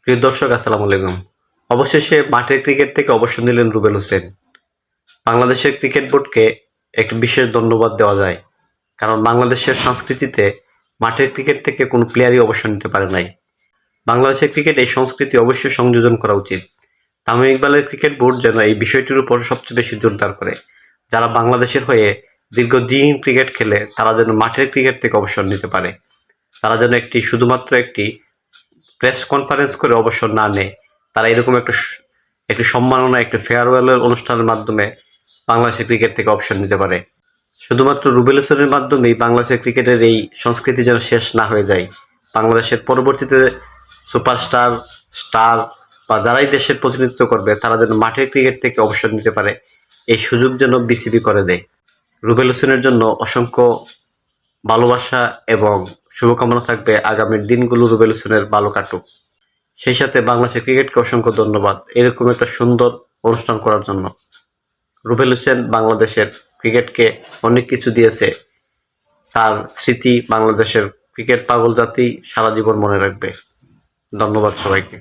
প্রিয় দর্শক, আসসালামু আলাইকুম। অবশেষে মাঠের ক্রিকেট থেকে অবসর নিলেন রুবেল হোসেন। বাংলাদেশের ক্রিকেট বোর্ডকে একটি বিশেষ ধন্যবাদ দেওয়া যায়, কারণ বাংলাদেশের সংস্কৃতিতে মাঠের ক্রিকেট থেকে কোনো প্লেয়ারই অবসর নিতে পারে নাই। বাংলাদেশের ক্রিকেট এই সংস্কৃতি অবশ্যই সংযোজন করা উচিত। তামিম ইকবালের ক্রিকেট বোর্ড যেন এই বিষয়টির উপর সবচেয়ে বেশি জোরদার করে। যারা বাংলাদেশের হয়ে দীর্ঘদিন ক্রিকেট খেলে তারা যেন মাঠের ক্রিকেট থেকে অবসর নিতে পারে। তারা যেন শুধুমাত্র একটি প্রেস কনফারেন্স করে অবসর না নেয়, তারা এরকম একটি সম্মাননা, একটি ফেয়ারওয়েলের অনুষ্ঠানের মাধ্যমে বাংলাদেশের ক্রিকেট থেকে অবসর নিতে পারে। শুধুমাত্র রুবেল হোসেনের মাধ্যমেই বাংলাদেশের ক্রিকেটের এই সংস্কৃতি যেন শেষ না হয়ে যায়। বাংলাদেশের পরবর্তীতে সুপারস্টার, স্টার বা যারাই দেশের প্রতিনিধিত্ব করবে তারা যেন মাঠের ক্রিকেট থেকে অবসর নিতে পারে, এই সুযোগ যেন বিসিবি করে দেয়। রুবেল হোসেনের জন্য অসংখ্য ভালোবাসা এবং শুভকামনা থাকবে। আগামীর দিনগুলো রুবেল হোসেনের ভালো কাটুক। সেই সাথে বাংলাদেশের ক্রিকেটকে অসংখ্য ধন্যবাদ এরকম একটা সুন্দর অনুষ্ঠান করার জন্য। রুবেল হোসেন বাংলাদেশের ক্রিকেটকে অনেক কিছু দিয়েছে। তার স্মৃতি বাংলাদেশের ক্রিকেট পাগল জাতি সারা জীবন মনে রাখবে। ধন্যবাদ সবাইকে।